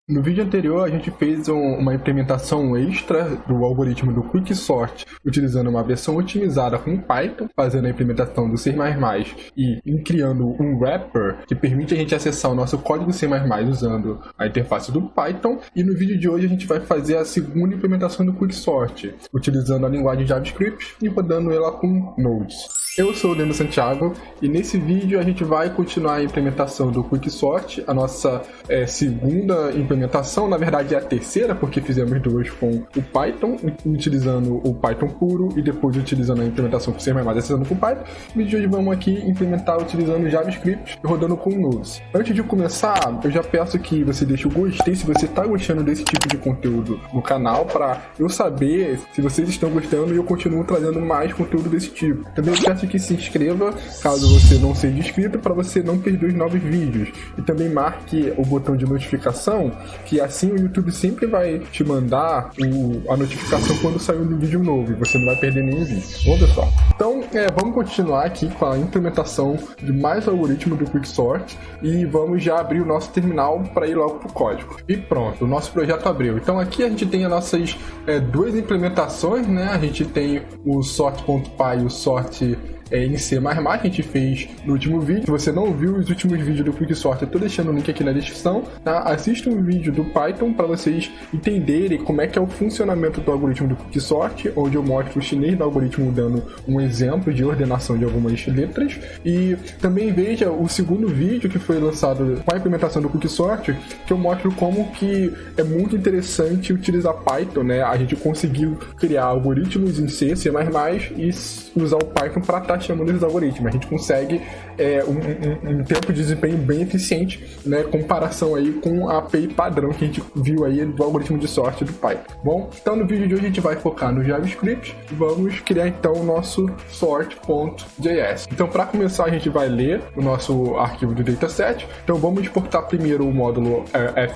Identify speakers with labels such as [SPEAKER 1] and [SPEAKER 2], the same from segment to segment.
[SPEAKER 1] No vídeo anterior, a gente fez uma implementação extra do algoritmo do Quicksort, utilizando uma versão otimizada com Python, fazendo a implementação do C++ e criando um wrapper que permite a gente acessar o nosso código C++ usando a interface do Python. E no vídeo de hoje a gente vai fazer a segunda implementação do Quicksort, utilizando a linguagem JavaScript e rodando ela com Node. Eu sou o Leandro Santiago e nesse vídeo a gente vai continuar a implementação do Quicksort, a nossa segunda implementação, na verdade é a terceira, porque fizemos duas com o Python, utilizando o Python puro e depois utilizando a implementação com C++, acessando com Python. No vídeo de hoje vamos aqui implementar utilizando JavaScript e rodando com Node. Antes de começar, eu já peço que você deixe o gostei se você está gostando desse tipo de conteúdo no canal, para eu saber se vocês estão gostando e eu continuo trazendo mais conteúdo desse tipo. Também eu peço que se inscreva caso você não seja inscrito, para você não perder os novos vídeos, e também marque o botão de notificação, que assim o YouTube sempre vai te mandar a notificação quando sair um vídeo novo e você não vai perder nenhum vídeo. Bom, pessoal, então vamos continuar aqui com a implementação de mais algoritmo do Quicksort e vamos já abrir o nosso terminal para ir logo para o código. E pronto, o nosso projeto abriu. Então aqui a gente tem as nossas duas implementações, né? A gente tem o sort.py e o sort em C++, a gente fez no último vídeo. Se você não viu os últimos vídeos do Quicksort, eu tô deixando o link aqui na descrição, tá? Assista um vídeo do Python para vocês entenderem como é que é o funcionamento do algoritmo do Quicksort, onde eu mostro o chinês do algoritmo dando um exemplo de ordenação de algumas letras. E também veja o segundo vídeo que foi lançado com a implementação do Quicksort, que eu mostro como que é muito interessante utilizar Python, né? A gente conseguiu criar algoritmos em C++ e usar o Python para estar chamando esses algoritmos. A gente consegue um tempo de desempenho bem eficiente, né, comparação aí com a API padrão que a gente viu aí do algoritmo de sorte do Python. Bom, então no vídeo de hoje a gente vai focar no JavaScript e vamos criar então o nosso sort.js. Então para começar a gente vai ler o nosso arquivo de dataset. Então vamos exportar primeiro o módulo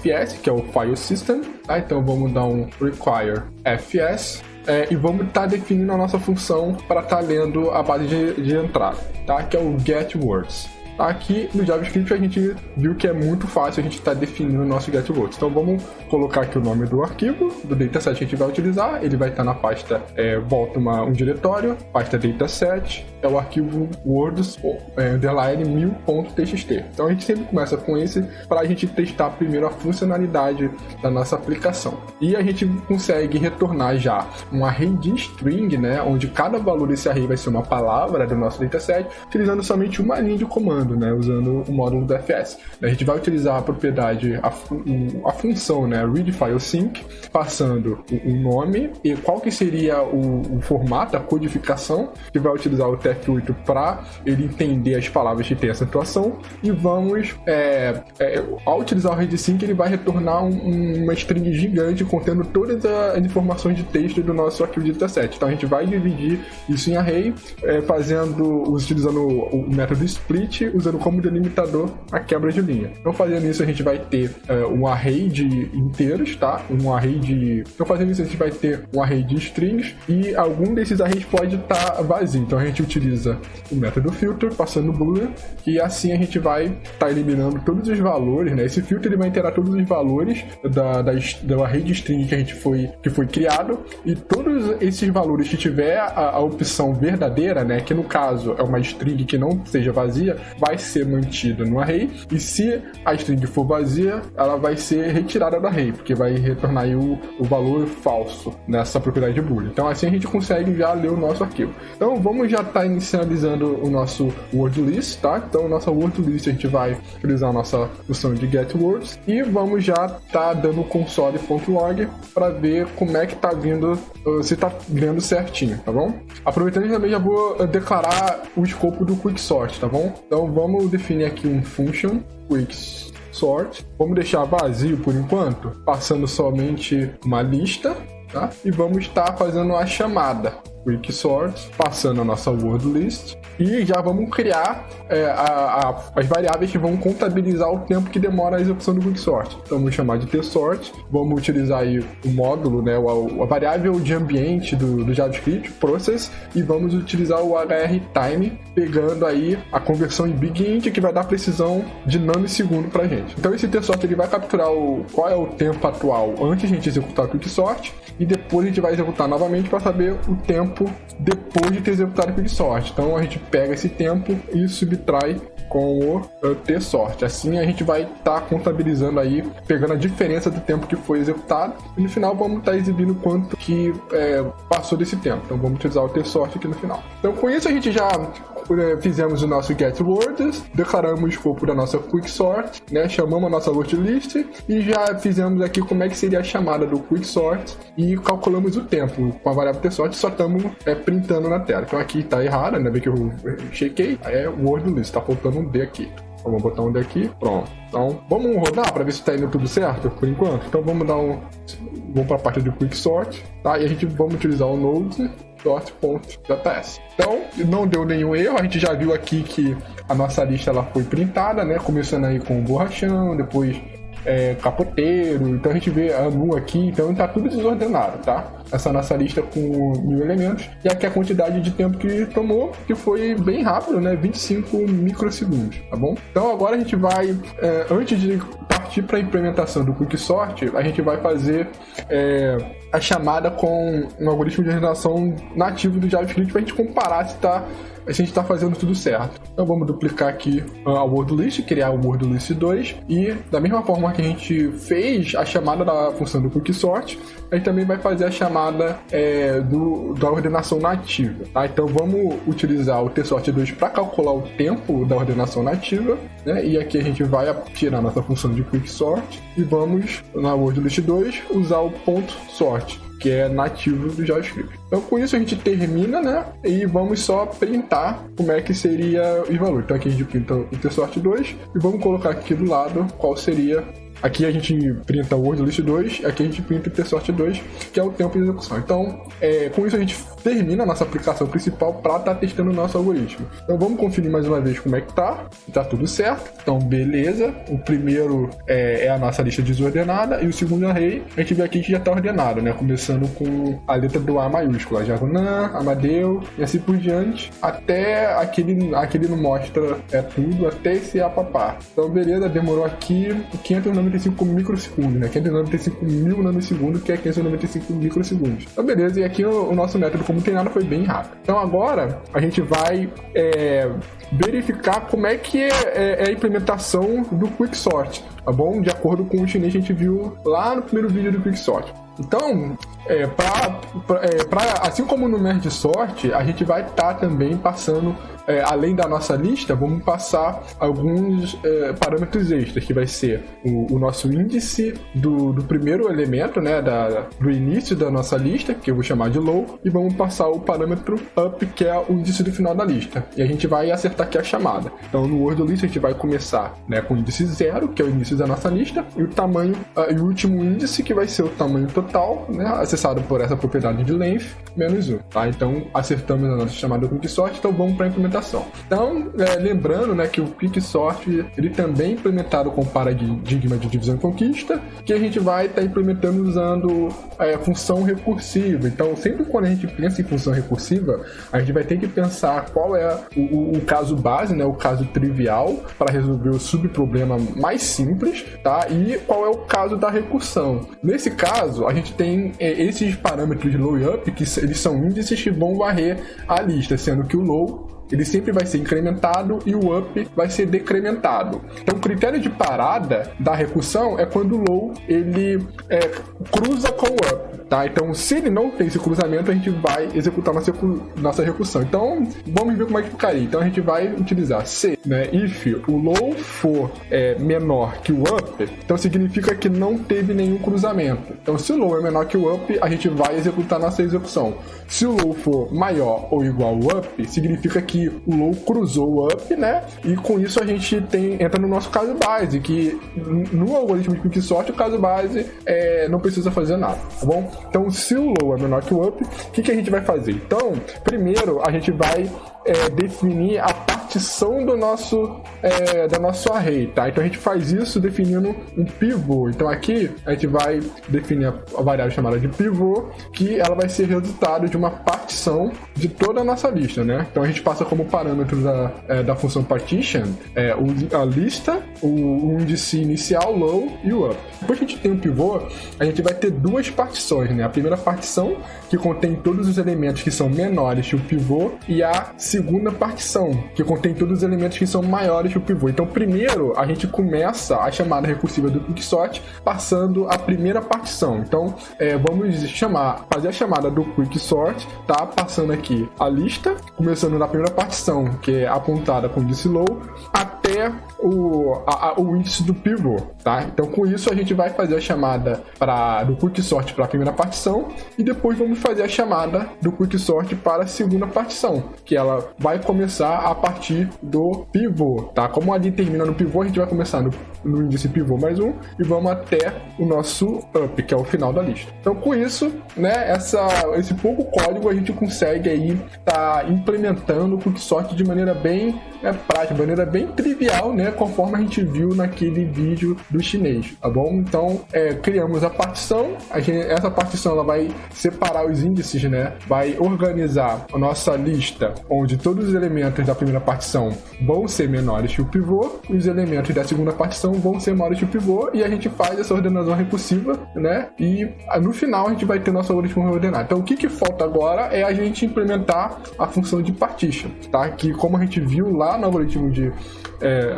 [SPEAKER 1] fs, que é o file system, tá? Então vamos dar um require fs. E vamos estar definindo a nossa função para estar lendo a base de entrada, tá? Que é o getWords. Aqui no JavaScript a gente viu que é muito fácil a gente estar definindo o nosso getWords. Então vamos colocar aqui o nome do arquivo, do dataset que a gente vai utilizar. Ele vai estar na pasta, volta um diretório, pasta dataset, é o arquivo words underline 1000.txt. Então a gente sempre começa com esse para a gente testar primeiro a funcionalidade da nossa aplicação. E a gente consegue retornar já um array de string, né, onde cada valor desse array vai ser uma palavra do nosso dataset, utilizando somente uma linha de comando, né, usando o módulo do fs. A gente vai utilizar a propriedade, a função, né, readFileSync, passando o nome e qual que seria o formato, a codificação, que vai utilizar o TF8 para ele entender as palavras que tem acentuação, e vamos, ao utilizar o readSync, ele vai retornar uma string gigante contendo todas as informações de texto do nosso arquivo de dataset. Então a gente vai dividir isso em array, utilizando o método split, usando como delimitador a quebra de linha. Então fazendo isso a gente vai ter um array de inteiros, tá? Então fazendo isso a gente vai ter um array de strings e algum desses arrays pode estar vazio. Então a gente utiliza o método filter, passando o boolean, e assim a gente vai estar eliminando todos os valores, né? Esse filter ele vai interar todos os valores do array de string que foi criado, e todos esses valores que tiver a opção verdadeira, né? Que no caso é uma string que não seja vazia, vai ser mantida no array, e se a string for vazia, ela vai ser retirada do array, porque vai retornar aí o valor falso nessa propriedade de boolean. Então assim a gente consegue já ler o nosso arquivo. Então vamos já estar inicializando o nosso word list, tá? Então nossa word list a gente vai utilizar a nossa função de getWords e vamos já estar dando console.log para ver como é que tá vindo, se tá vendo certinho, tá bom? Aproveitando, também já vou declarar o escopo do Quicksort, tá bom? Então vamos definir aqui um function Quicksort. Vamos deixar vazio por enquanto, passando somente uma lista, tá? E vamos estar fazendo a chamada Quicksort, passando a nossa word list e já vamos criar as variáveis que vão contabilizar o tempo que demora a execução do quicksort. Então vamos chamar de tsort, vamos utilizar aí o módulo, né, a variável de ambiente do JavaScript, process, e vamos utilizar o hrtime, pegando aí a conversão em big int, que vai dar precisão de nanosegundo pra gente. Então esse tsort ele vai capturar qual é o tempo atual antes de a gente executar o quicksort, e depois a gente vai executar novamente para saber o tempo depois de ter executado o quicksort. Então a gente pega esse tempo e subtrai com o tsort. Assim a gente vai estar contabilizando aí, pegando a diferença do tempo que foi executado, e no final vamos estar exibindo quanto que passou desse tempo. Então vamos utilizar o tsort aqui no final. Então com isso a gente já fizemos o nosso getWords, declaramos o escopo da nossa quicksort, né, chamamos a nossa wordList e já fizemos aqui como é que seria a chamada do quicksort e calculamos o tempo com a variável tsort, só estamos printando na tela. Então aqui está errado, ainda bem que eu chequei, é wordList, está faltando um D aqui. Então, vamos botar um D aqui, pronto. Então vamos rodar para ver se está indo tudo certo por enquanto. Então vamos para a parte do quicksort, tá? E a gente vamos utilizar o node.js. Então, não deu nenhum erro, a gente já viu aqui que a nossa lista ela foi printada, né? Começando aí com o borrachão, depois capoteiro, então a gente vê a nu aqui, então tá tudo desordenado, tá? Essa nossa lista com 1000 elementos, e aqui a quantidade de tempo que tomou, que foi bem rápido, né? 25 microsegundos, tá bom? Então agora a gente vai, antes de partir para a implementação do quicksort, a gente vai fazer a chamada com um algoritmo de ordenação nativo do JavaScript para a gente comparar se a gente está fazendo tudo certo. Então vamos duplicar aqui a wordList, criar o wordList 2, e da mesma forma que a gente fez a chamada da função do quicksort, a gente também vai fazer a chamada da ordenação nativa, tá? Então vamos utilizar o tsort2 para calcular o tempo da ordenação nativa, né? E aqui a gente vai tirar nossa função de quicksort e vamos na wordList 2 usar o ponto sort, que é nativo do JavaScript. Então com isso a gente termina, né? E vamos só printar como é que seria os valores. Então aqui a gente printa o tsort2 e vamos colocar aqui do lado qual seria. Aqui a gente printa o wordList 2, aqui a gente printa o tsort2, que é o tempo de execução. Então, com isso a gente termina a nossa aplicação principal para estar testando o nosso algoritmo. Então vamos conferir mais uma vez como é que tá. Tá tudo certo. Então beleza. O primeiro é a nossa lista desordenada e o segundo array a gente vê aqui que já está ordenado, né? Começando com a letra do A maiúscula, Jagunã, Amadeu e assim por diante, até aquele não mostra tudo, até esse apapá. Então beleza, demorou aqui 595 microsegundos, né? 595 mil nanosegundos, que é 595 microsegundos. Então beleza, e aqui o nosso método, como não tem nada, foi bem rápido. Então agora a gente vai verificar como é que é a implementação do quicksort, tá bom? De acordo com o chinês que a gente viu lá no primeiro vídeo do quicksort. Então, assim como no merge sort, a gente vai estar também passando, além da nossa lista, vamos passar alguns parâmetros extras, que vai ser o nosso índice do primeiro elemento, né, do início da nossa lista, que eu vou chamar de low, e vamos passar o parâmetro up, que é o índice do final da lista. E a gente vai acertar aqui a chamada. Então, no wordList a gente vai começar, né, com o índice 0, que é o início da nossa lista, e o tamanho, e o último índice, que vai ser o tamanho total, né, acessado por essa propriedade de length, menos 1, tá? Então, acertamos a nossa chamada do quicksort, então vamos para a implementação. Então, lembrando, né, que o quicksort, ele também é implementado com paradigma de divisão e conquista, que a gente vai estar implementando usando a função recursiva. Então, sempre quando a gente pensa em função recursiva, a gente vai ter que pensar qual é o caso base, né, o caso trivial, para resolver o subproblema mais simples, tá? E qual é o caso da recursão. Nesse caso, a gente tem esses parâmetros low e up, que eles são índices que vão varrer a lista, sendo que o low ele sempre vai ser incrementado e o up vai ser decrementado. Então, o critério de parada da recursão é quando o low ele cruza com o up, tá? Então, se ele não tem esse cruzamento, a gente vai executar nossa recursão. Então, vamos ver como é que ficaria. Então, a gente vai utilizar se, né, if o low for menor que o up, então significa que não teve nenhum cruzamento. Então, se o low é menor que o up, a gente vai executar nossa execução. Se o low for maior ou igual ao up, significa que que o low cruzou o up, né? E com isso a gente entra no nosso caso base, que no algoritmo de quicksort o caso base não precisa fazer nada, tá bom? Então, se o low é menor que o up, o que a gente vai fazer? Então, primeiro a gente vai definir a partição do nosso array, tá? Então a gente faz isso definindo um pivô. Então aqui a gente vai definir a variável chamada de pivô, que ela vai ser resultado de uma partição de toda a nossa lista, né? Então a gente passa como parâmetro da função partition a lista, o índice inicial, low e o up. Depois que a gente tem um pivô, a gente vai ter duas partições, né? A primeira partição, que contém todos os elementos que são menores que o pivô, e a segunda partição, que contém todos os elementos que são maiores que o pivô. Então, primeiro, a gente começa a chamada recursiva do quicksort passando a primeira partição. Então, vamos fazer a chamada do quicksort, tá? Passando aqui a lista, começando na primeira partição, que é apontada com o índice low, até o índice do pivô, tá? Então, com isso, a gente vai fazer a chamada do quicksort para a primeira partição e depois vamos fazer a chamada do quicksort para a segunda partição, que ela vai começar a partir do pivô, tá? Como ali termina no pivô, a gente vai começar no índice pivô mais um e vamos até o nosso up, que é o final da lista. Então, com isso, né, esse pouco código a gente consegue aí tá implementando o quicksort de maneira bem prática, de maneira bem trivial, né, conforme a gente viu naquele vídeo do chinês, tá bom? Então, criamos a partição, essa partição ela vai separar os índices, né, vai organizar a nossa lista, onde todos os elementos da primeira partição vão ser menores que o pivô, e os elementos da segunda partição vão ser maiores que o pivô, e a gente faz essa ordenação recursiva, né? E no final a gente vai ter nosso algoritmo reordenado. Então, o que falta agora é a gente implementar a função de partition, tá? Que, como a gente viu lá no algoritmo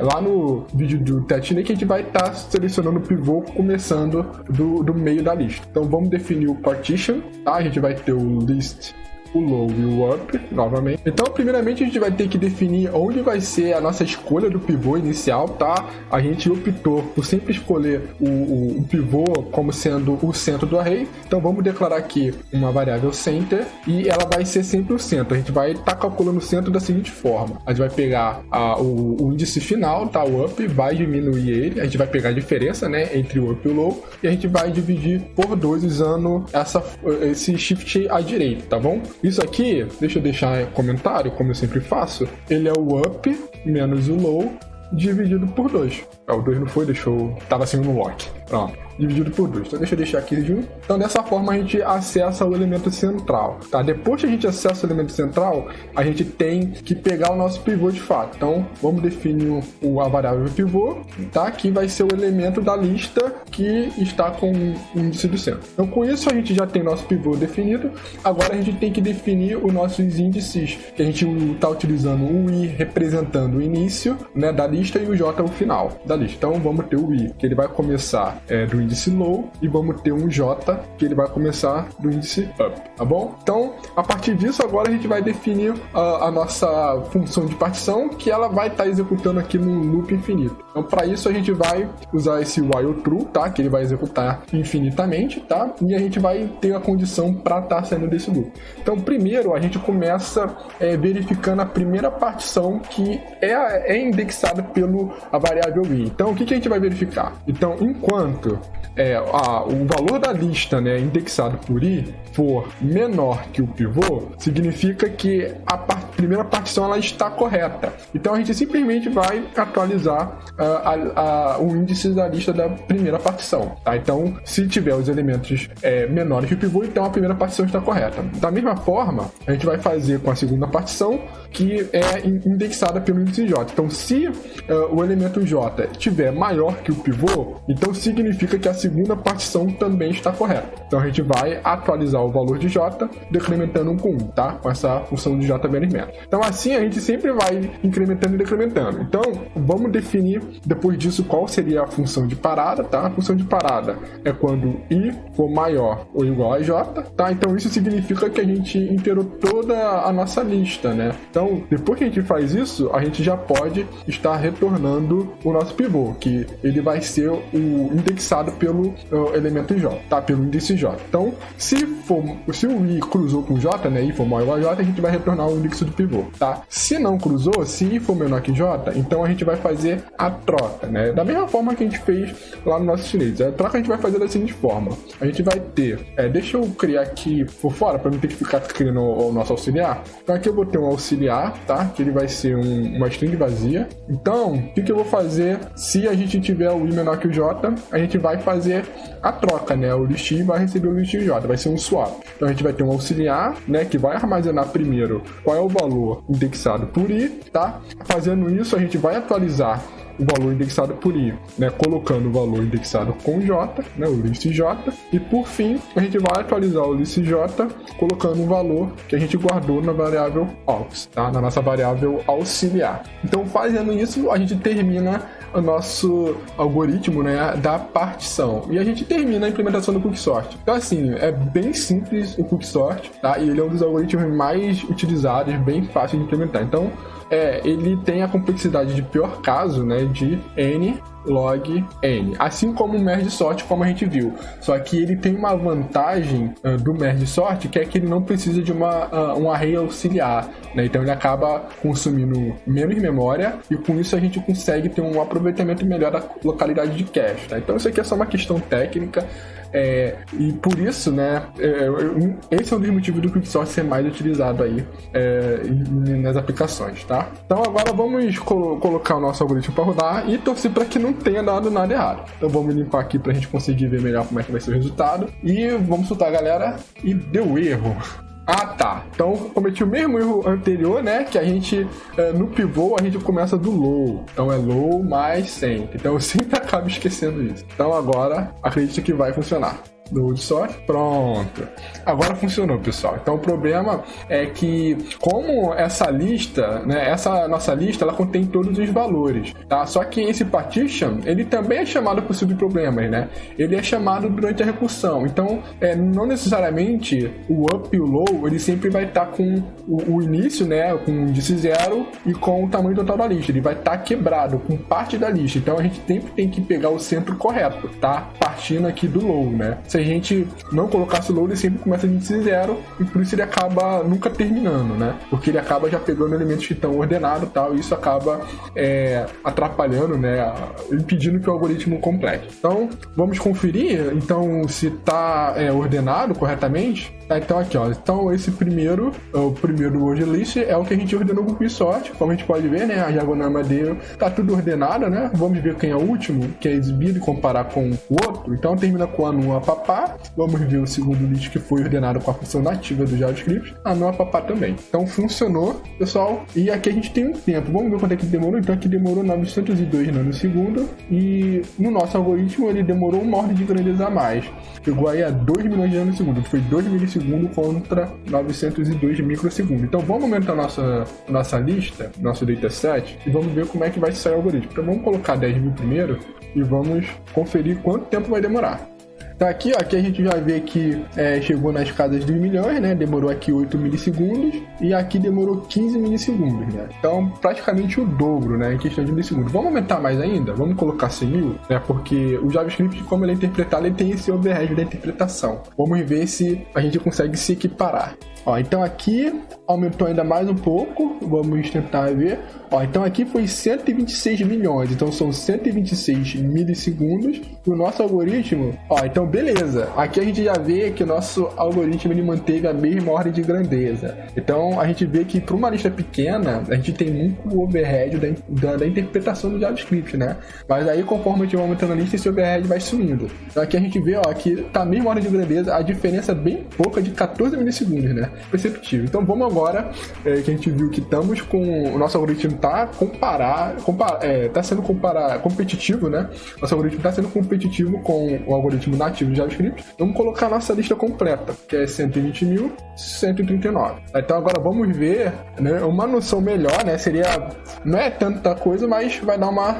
[SPEAKER 1] lá no vídeo do TechNik, a gente vai estar selecionando o pivô começando do meio da lista. Então, vamos definir o partition, tá? A gente vai ter o list, o low e o up, novamente. Então, primeiramente, a gente vai ter que definir onde vai ser a nossa escolha do pivô inicial, tá? A gente optou por sempre escolher o pivô como sendo o centro do array. Então, vamos declarar aqui uma variável center e ela vai ser sempre o centro. A gente vai estar calculando o centro da seguinte forma. A gente vai pegar o índice final, tá? O up, vai diminuir ele. A gente vai pegar a diferença, né, entre o up e o low e a gente vai dividir por 2 usando esse shift à direita, tá bom? Isso aqui, deixa eu deixar em comentário, como eu sempre faço, ele é o up menos o low dividido por 2. O 2 não foi, tava assim no lock. Pronto. Dividido por 2. Então deixa eu deixar aqui junto. Então dessa forma a gente acessa o elemento central, tá? Depois que a gente acessa o elemento central, a gente tem que pegar o nosso pivô de fato. Então vamos definir a variável pivô, tá? Que vai ser o elemento da lista que está com o índice do centro. Então com isso a gente já tem nosso pivô definido. Agora a gente tem que definir os nossos índices, que a gente está utilizando o i representando o início, né, da lista e o j o final da lista. Então vamos ter o i, que ele vai começar do índice low, e vamos ter um j, que ele vai começar do índice up, tá bom? Então, a partir disso, agora a gente vai definir a nossa função de partição, que ela vai estar executando aqui no loop infinito. Então, para isso, a gente vai usar esse while true, tá? Que ele vai executar infinitamente, tá? E a gente vai ter a condição para estar saindo desse loop. Então, primeiro, a gente começa verificando a primeira partição, que é indexada a variável i. Então, o que a gente vai verificar? Então, enquanto o valor da lista, né, indexado por i for menor que o pivô, significa que a primeira partição ela está correta. Então a gente simplesmente vai atualizar o índice da lista da primeira partição, tá? Então, se tiver os elementos menores que o pivô, então a primeira partição está correta. Da mesma forma, a gente vai fazer com a segunda partição, que é indexada pelo índice j. Então, se o elemento j tiver maior que o pivô, então significa que a segunda partição também está correta. Então a gente vai atualizar o valor de j decrementando 1 com 1, tá? Com essa função de j menos metro. Então assim a gente sempre vai incrementando e decrementando. Então vamos definir depois disso qual seria a função de parada, tá? A função de parada é quando i for maior ou igual a j, tá? Então isso significa que a gente inteirou toda a nossa lista, né? Então depois que a gente faz isso, a gente já pode estar retornando o nosso pivô, que ele vai ser o indexado pelo elemento j, tá? Pelo índice j. J. Então, se o I cruzou com J, né, I for maior ou igual a J, a gente vai retornar o indexo do pivô, tá? Se não cruzou, se I for menor que J, então a gente vai fazer a troca, né? Da mesma forma que a gente fez lá no nosso chinês. A troca a gente vai fazer da seguinte forma. A gente vai ter... deixa eu criar aqui por fora, para não ter que ficar criando o nosso auxiliar. Então aqui eu vou ter um auxiliar, tá? Que ele vai ser uma string vazia. Então, o que eu vou fazer se a gente tiver o I menor que o J? A gente vai fazer a troca, né? O list I vai receber o list J, vai ser um swap. Então a gente vai ter um auxiliar, né? Que vai armazenar primeiro qual é o valor indexado por I, tá? Fazendo isso, a gente vai atualizar o valor indexado por I, né, colocando o valor indexado com J, né, o list J, e por fim a gente vai atualizar o list J colocando o valor que a gente guardou na variável aux, tá, na nossa variável auxiliar. Então, fazendo isso, a gente termina o nosso algoritmo, né, da partição, e a gente termina a implementação do Quicksort. Então, assim, é bem simples o Quicksort, tá, e ele é um dos algoritmos mais utilizados, bem fácil de implementar. Então, ele tem a complexidade de pior caso, né, de n log n, assim como o merge sort, como a gente viu. Só que ele tem uma vantagem do merge sort, que é que ele não precisa de um array auxiliar, né? Então ele acaba consumindo menos memória e com isso a gente consegue ter um aproveitamento melhor da localidade de cache, tá? Então isso aqui é só uma questão técnica. E por isso, né, esse é um dos motivos do Quicksort ser mais utilizado aí nas aplicações, tá? Então agora vamos colocar o nosso algoritmo para rodar e torcer para que não tenha dado nada errado. Então vamos limpar aqui para a gente conseguir ver melhor como é que vai ser o resultado e vamos soltar, galera, e deu erro. Ah, tá. Então, cometi o mesmo erro anterior, né? Que a gente, no pivô, a gente começa do low. Então, é low mais 100. Então, eu sempre acabo esquecendo isso. Então, agora, acredito que vai funcionar. Load sort, pronto. Agora funcionou, pessoal. Então o problema é que, como essa lista, né, essa nossa lista, ela contém todos os valores, tá? Só que esse partition, ele também é chamado por subproblemas, né? Ele é chamado durante a recursão. Então, não necessariamente o up e o low, ele sempre vai estar com o início, né, com o índice 0 e com o tamanho total da lista. Ele vai estar quebrado com parte da lista. Então a gente sempre tem que pegar o centro correto, tá? Partindo aqui do low, né? Se a gente não colocasse o low, ele sempre começa de índice 0 e por isso ele acaba nunca terminando, né? Porque ele acaba já pegando elementos que estão ordenados e tal, e isso acaba atrapalhando, né? Impedindo que o algoritmo complete. Então, vamos conferir então se está ordenado corretamente. Então aqui, ó, então esse primeiro, o primeiro word list é o que a gente ordenou com o Quicksort, como a gente pode ver, né, a diagonal dele tá tudo ordenado, né, vamos ver quem é o último, que é exibido e comparar com o outro. Então termina com anu papá, vamos ver o segundo list que foi ordenado com a função nativa do JavaScript, anu papá também. Então funcionou, pessoal, e aqui a gente tem um tempo, vamos ver quanto é que demorou. Então aqui demorou 902 nanosegundos e no nosso algoritmo ele demorou uma ordem de grandeza a mais, chegou aí a 2 milhões de nanosegundos, que foi 2 milissegundos contra 902 microsegundos. Então vamos aumentar nossa lista, nosso dataset, e vamos ver como é que vai sair o algoritmo. Então vamos colocar 10 mil primeiro e vamos conferir quanto tempo vai demorar. Então aqui a gente já vê que chegou nas casas dos milhões, né? Demorou aqui 8 milissegundos e aqui demorou 15 milissegundos, né? Então praticamente o dobro, né? Em questão de milissegundos. Vamos aumentar mais ainda? Vamos colocar 100 mil, né? Porque o JavaScript, como ele é interpretado, ele tem esse overhead da interpretação. Vamos ver se a gente consegue se equiparar. Ó, então aqui aumentou ainda mais um pouco, vamos tentar ver. Ó, então aqui foi 126 milhões, então são 126 milissegundos. E o nosso algoritmo, ó, então beleza. Aqui a gente já vê que o nosso algoritmo ele manteve a mesma ordem de grandeza. Então a gente vê que para uma lista pequena, a gente tem muito overhead da interpretação do JavaScript, né? Mas aí conforme a gente vai aumentando a lista, esse overhead vai sumindo. Então aqui a gente vê, ó, que tá a mesma ordem de grandeza, a diferença é bem pouca de 14 milissegundos, né? Perceptível. Então vamos agora, que a gente viu que estamos com o nosso algoritmo tá sendo competitivo, né? Nosso algoritmo está sendo competitivo com o algoritmo nativo de JavaScript. Vamos colocar a nossa lista completa, que é 120.139. Então agora vamos ver, né, uma noção melhor, né? Não é tanta coisa, mas vai dar uma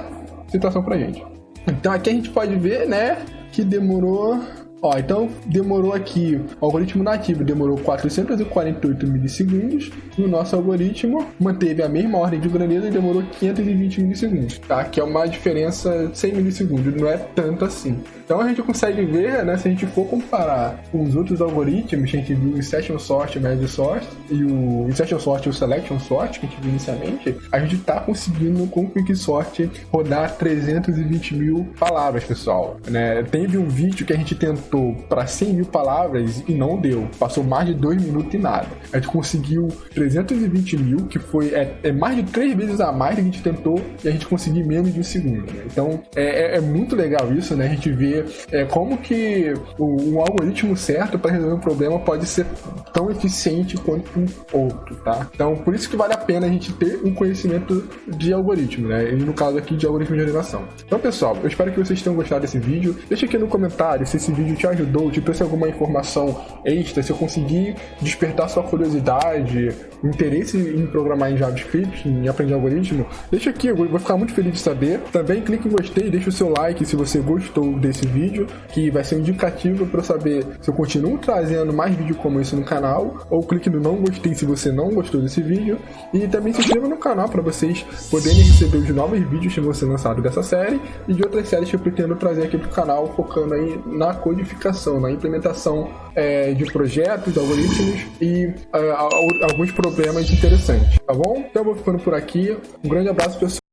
[SPEAKER 1] situação pra gente. Então aqui a gente pode ver, né, que demorou Ó, então demorou aqui, o algoritmo nativo demorou 448 milissegundos e o nosso algoritmo manteve a mesma ordem de grandeza e demorou 520 milissegundos, tá? Que é uma diferença de 100 milissegundos, não é tanto assim. Então a gente consegue ver, né, se a gente for comparar com os outros algoritmos, que a gente viu o Insertion Sort, o Merge Sort e o Insertion Sort e o Selection Sort, que a gente viu inicialmente, a gente tá conseguindo com o Quicksort rodar 320 mil palavras, pessoal, né? Teve um vídeo que a gente tentou para 100 mil palavras e não deu, passou mais de 2 minutos e nada. A gente conseguiu 320 mil, que foi mais de 3 vezes a mais do que a gente tentou, e a gente conseguiu em menos de um segundo, né? Então é muito legal isso, né? A gente vê como que um algoritmo certo para resolver um problema pode ser tão eficiente quanto um outro, tá? Então por isso que vale a pena a gente ter um conhecimento de algoritmo, né? E no caso aqui de algoritmo de animação. Então, pessoal, eu espero que vocês tenham gostado desse vídeo. Deixa aqui no comentário se esse vídeo te ajudou, te trouxe alguma informação extra, se eu conseguir despertar sua curiosidade, interesse em programar em JavaScript, em aprender algoritmo. Deixa aqui, eu vou ficar muito feliz de saber. Também clique em gostei, deixa o seu like se você gostou desse vídeo, que vai ser um indicativo para eu saber se eu continuo trazendo mais vídeo como esse no canal, ou clique no não gostei se você não gostou desse vídeo, e também se inscreva no canal para vocês poderem receber os novos vídeos que vão ser lançados dessa série e de outras séries que eu pretendo trazer aqui pro canal, focando aí na codificação, na implementação de projetos, de algoritmos e alguns problemas interessantes, tá bom? Então eu vou ficando por aqui. Um grande abraço, pessoal.